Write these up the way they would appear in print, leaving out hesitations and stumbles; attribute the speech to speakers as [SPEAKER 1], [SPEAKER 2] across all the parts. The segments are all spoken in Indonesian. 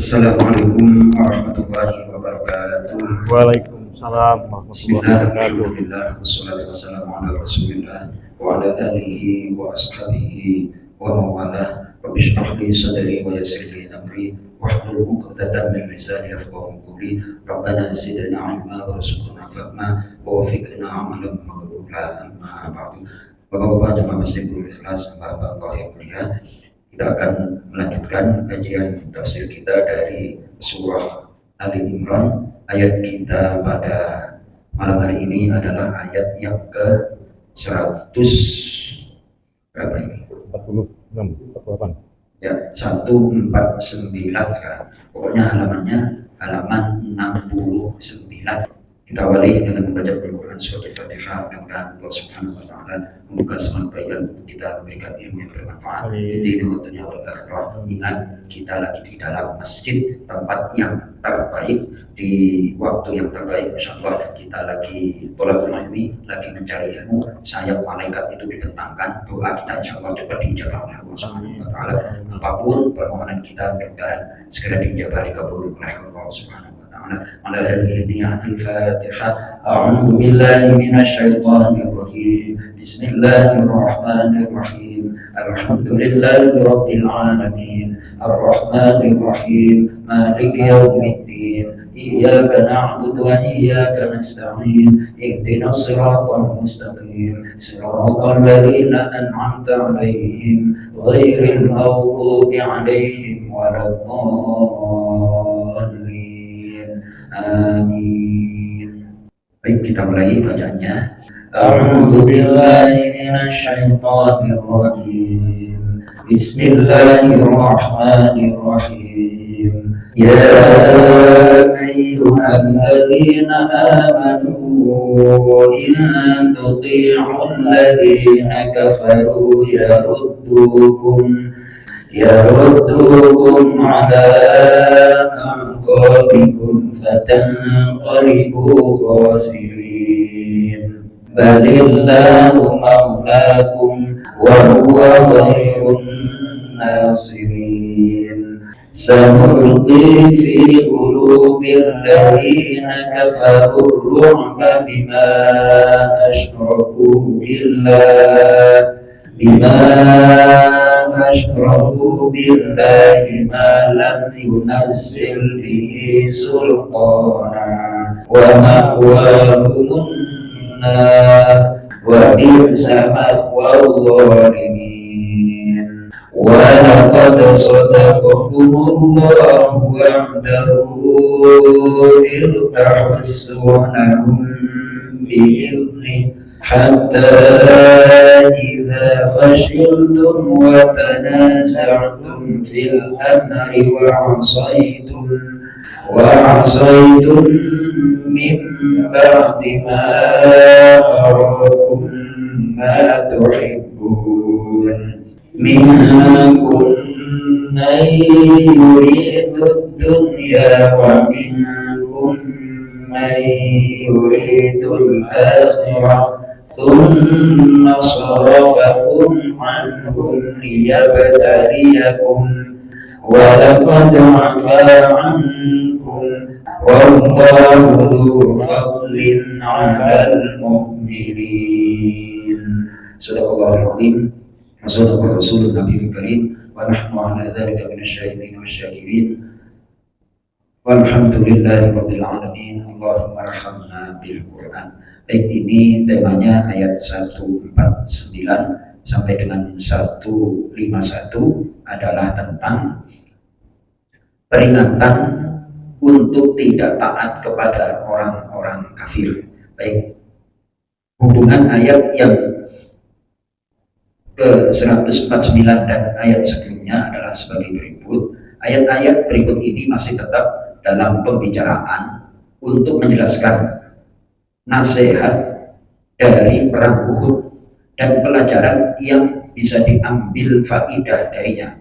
[SPEAKER 1] Assalamualaikum warahmatullahi wabarakatuh.
[SPEAKER 2] Waalaikumsalam warahmatullahi wabarakatuh.
[SPEAKER 1] Bismillahirrahmanirrahim. Wassalatu wassalamu ala Rasulillah wa ala alihi wa ashabihi wa mawalah. Rabbi shrah li sadri wa yassir li amri wahlul 'uqdatam min lisani yafqahu qawli. Rabbana zidna 'ilma warzuqna fahma wa waffiqna 'amalan maqbula. Amma ba'du. Bapak-bapak jemaah masjid Ikhlas, Bapak Allah yang mulia, kita akan melanjutkan kajian tafsir kita dari surah Ali Imran. Ayat kita pada malam hari ini adalah ayat yang ke 100 berapa ini?
[SPEAKER 2] 46, 48.
[SPEAKER 1] Ya, 149 kan. Pokoknya halamannya halaman 69. Kita awali dengan membaca Al-Quran surat Al-Fatihah. Mudah-mudahan Allah Subhanahu wa Ta'ala membuka semua kebaikan untuk kita, memberikan ilmu yang bermanfaat. Jadi waktunya Allah. Ingat, kita lagi di dalam masjid, tempat yang terbaik, di waktu yang terbaik. Insya Allah kita lagi tolak ilmi, lagi mencari ilmu. Sayap malaikat itu dibentangkan, doa kita insya Allah dapat dijawab oleh Allah Subhanahu wa Ta'ala. Apapun permohonan kita, mudah-mudahan segera dijawab, dikabul oleh Allah Subhanahu wa Ta'ala. على هذه النية الفاتحة. أعوذ بالله من الشيطان الرجيم. بسم الله الرحمن الرحيم. الحمد لله رب العالمين الرحمن الرحيم مالك يوم الدين إياك نعبد وإياك نستعين اهدنا الصراط المستقيم صراط الذين أنعمت عليهم غير المغضوب عليهم ولا الضالين. Amin. Baik, kita mulai bacaannya. A'udzu billahi minasyaitonir rajim. Bismillahirrahmanirrahim. Ya ayyuhalladzina amanu in tuti'ul ladzina kafaru يردوكم على أعقابكم فتنقلبوا خاسرين بل الله مولاكم وهو خير الناصرين سنلقي في قلوب الذين كفروا الرعب بما أشركوا بالله ما لم ينزل به سلطانا ومأواهم النار وبئس مثوى الظالمين ولقد صدقكم الله وعده إذ تحسونهم بإذنه حتى إذا فشلتم وتنازعتم في الأمر وعصيتم من بعد ما أراكم ما تحبون منكم من يريد الدنيا ومنكم من يريد الآخرة ثم صرفكم عنهم ليبتليكم ولقد عفا عنكم والله ذو فضل على المؤمنين. صدق الله العظيم وصدق الرسول النبي الكريم ونحن على ذلك من الشاهدين والشاكرين. Walhamdulillahirabbil alamin. Allahumma arhamna bil Qur'an. Baik, ini temanya ayat 149 sampai dengan 151 adalah tentang peringatan untuk tidak taat kepada orang-orang kafir. Baik, hubungan ayat yang ke 149 dan ayat sebelumnya adalah sebagai berikut. Ayat-ayat berikut ini masih tetap dalam pembicaraan untuk menjelaskan nasihat dari perang Uhud dan pelajaran yang bisa diambil faidah darinya.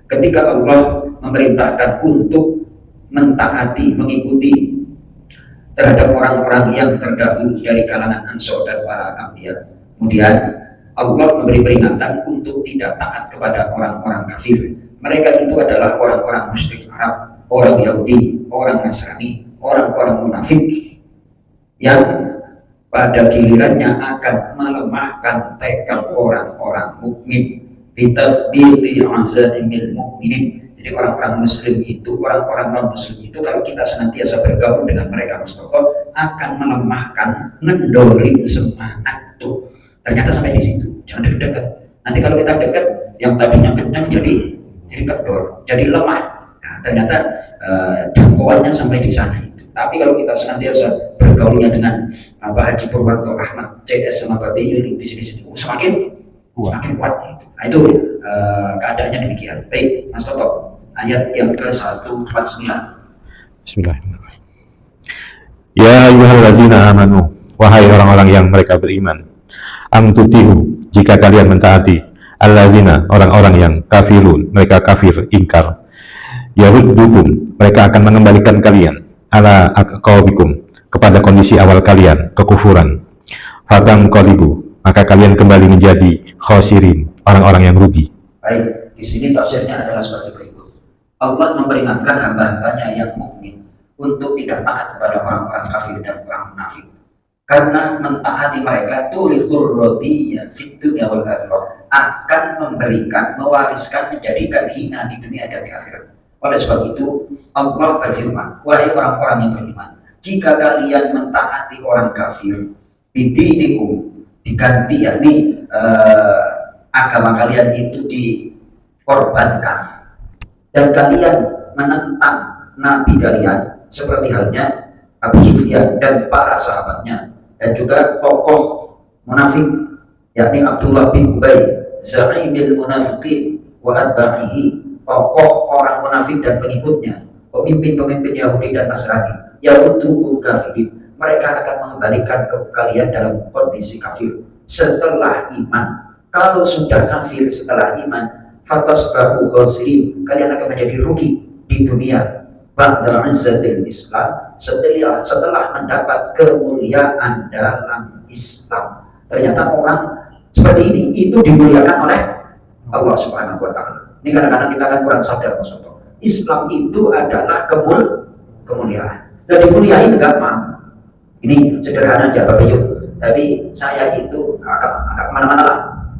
[SPEAKER 1] Ketika Allah memerintahkan untuk mentaati, mengikuti terhadap orang-orang yang terdahulu dari kalangan Ansor dan para Anbiya, kemudian Allah memberi peringatan untuk tidak taat kepada orang-orang kafir. Mereka itu adalah orang-orang musyrik Arab orang Yahudi, orang Nasrani, orang-orang munafik yang pada gilirannya akan melemahkan tekad orang-orang mukmin bitafdili azaimil mukminin. Jadi orang-orang muslim itu, orang-orang non muslim itu kalau kita senantiasa bergabung dengan mereka Mas Toto, akan melemahkan, ngendorin semangat tuh. Ternyata sampai di situ, jangan dekat-dekat. Nanti kalau kita dekat, yang tadinya kencang jadi kendor, jadi lemah. Nah, ternyata jangkauannya sampai di sana itu. Tapi kalau kita senantiasa bergaulnya dengan Pak Haji Purwanto, Ahmad, CS sama Pak Yuli di sini semakin kuat. Gitu. Nah itu keadaannya demikian. Baik, Mas Toto, ayat yang ke-149.
[SPEAKER 2] Bismillah. Ya ayyuhalladzina amanu, wahai orang-orang yang mereka beriman, amtutihu, jika kalian mentaati, alladzina, orang-orang yang kafirun, mereka kafir, ingkar, yahuddukum, mereka akan mengembalikan kalian, ala aqabikum, kepada kondisi awal kalian, kekufuran, fatam qalibu, maka kalian kembali menjadi khosirin, orang-orang yang rugi.
[SPEAKER 1] Baik, di sini tafsirnya adalah seperti berikut. Allah memperingatkan hamba-hambanya yang mukmin untuk tidak taat kepada orang-orang kafir dan orang munafik. Karena mentaati mereka tulithur rodiyya fid dunya wal akhirah, akan memberikan, mewariskan, menjadikan hina di dunia dan di akhirat. Oleh sebab itu Allah berfirman, wahai orang-orang yang beriman, jika kalian mentaati orang kafir, bidinikum, diganti, yakni agama kalian itu dikorbankan, dan kalian menentang nabi kalian seperti halnya Abu Sufyan dan para sahabatnya, dan juga tokoh munafik yakni Abdullah bin Ubay, za'imil munafiqin wa atba'ihi, tokoh orang munafik dan pengikutnya, pemimpin-pemimpin Yahudi dan Nasrani, yahudukum kafirin, mereka akan mengembalikan ke kalian dalam kondisi kafir setelah iman. Kalau sudah kafir setelah iman, fatasbahu khasirin, kalian akan menjadi rugi di dunia. Ba'da izzatil Islam, setelah mendapat kemuliaan dalam Islam. Ternyata orang seperti ini itu dimuliakan oleh Allah Subhanahu wa taala. Ini kadang-kadang kita kan kurang sadar, Mas Soto. Islam itu adalah kemuliaan. Dan dimuliain gampang. Ini sederhana aja Bapak Yuk. Tapi saya itu agak kemana-mana lah.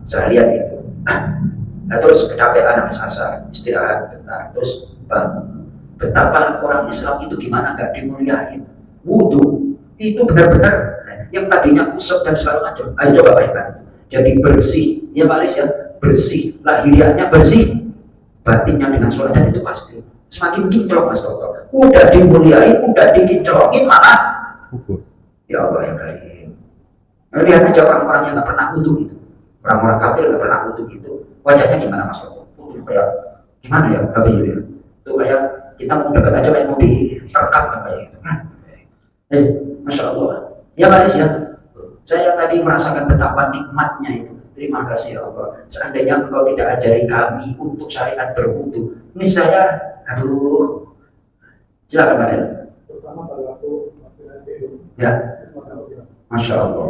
[SPEAKER 1] Saya lihat itu. Nah, terus kecapean habis asar, istirahat bentar, terus bangun. Betapa orang Islam itu gimana gak dimuliain. Wudhu itu benar-benar yang tadinya kusut dan segala macam. Ayo coba bayangkan. Jadi bersih, ya Malis ya, bersih. Lahiriahnya bersih, batinnya dengan sholat itu pasti semakin kinclong Mas Toto. Udah dimuliain, udah dikinclongin malah. Ya Allah yang karim. Nah, lihat aja orang-orang yang gak pernah wudhu itu. Orang-orang kafir gak pernah wudhu itu. Wajahnya gimana Mas Toto? Kayak gimana ya Bapak Yulia? Itu kayak kita mau dekat aja kayak mau direkam kan kayak gitu. Masya Allah. Ya Maris ya, saya tadi merasakan betapa nikmatnya itu. Terima kasih ya Allah. Seandainya engkau tidak ajari kami untuk syariat berwudu, ini saya, aduh, silakan Pak. Ya, Masya Allah.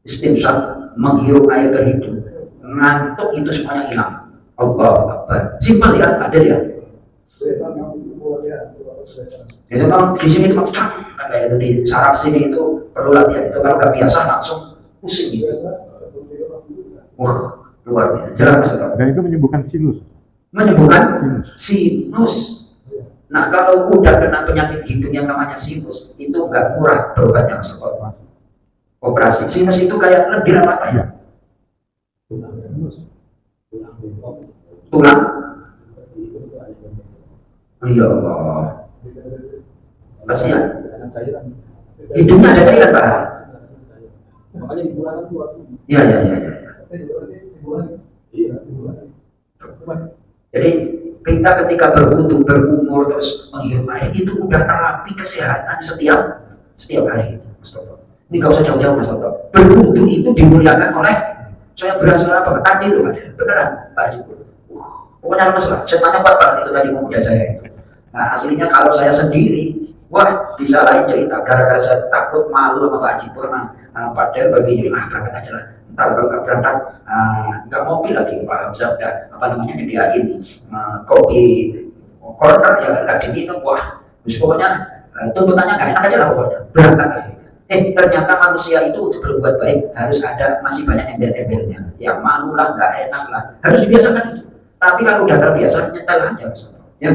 [SPEAKER 1] Istimsyak, menghirup air ke hidung, ngantuk itu semuanya hilang. Allah Akbar. Simpel ya, ada ya. Itu kan di sini itu kan kayak itu di saraf sini itu perlu latihan. Itu kalau nggak biasa langsung pusing gitu. Wah, luar biasa. Jelas Mas.
[SPEAKER 2] Dan itu menyembuhkan sinus.
[SPEAKER 1] Menyembuhkan sinus. Nah, kalau udah kena penyakit hidung yang namanya sinus, itu nggak murah berobatnya Mas. Operasi sinus itu kayak lendir apa ya? Tulang. Ya Allah. Kasihan. Hidungnya ada cairan Pak.
[SPEAKER 3] Makanya dikurangan tuh.
[SPEAKER 1] Ya. Jadi kita ketika berwudu, berumur, terus menghirup air itu udah terapi kesehatan setiap hari. Ini gak usah jauh-jauh Mas Toto. Berwudu itu dimuliakan oleh, saya berasa apa? Tadi itu beneran Pak Haji. Pokoknya masalah. Setannya kuat banget itu tadi pemuda saya itu. Nah aslinya kalau saya sendiri, wah bisa lain cerita. Gara-gara saya takut malu sama Pak Haji Purna, Pak Del bagi berangkat aja lah. Ntar kalau nggak berangkat, nggak mobil lagi Pak Hamzah udah apa namanya nyediain kopi corner ya kan, nggak diminum, wah terus pokoknya tuntutannya nggak enak aja lah pokoknya, berangkat akhirnya. Ternyata manusia itu untuk berbuat baik harus ada, masih banyak embel-embelnya, yang malu lah, nggak enak lah, harus dibiasakan itu. Tapi kalau udah terbiasa, nyetel aja, ya.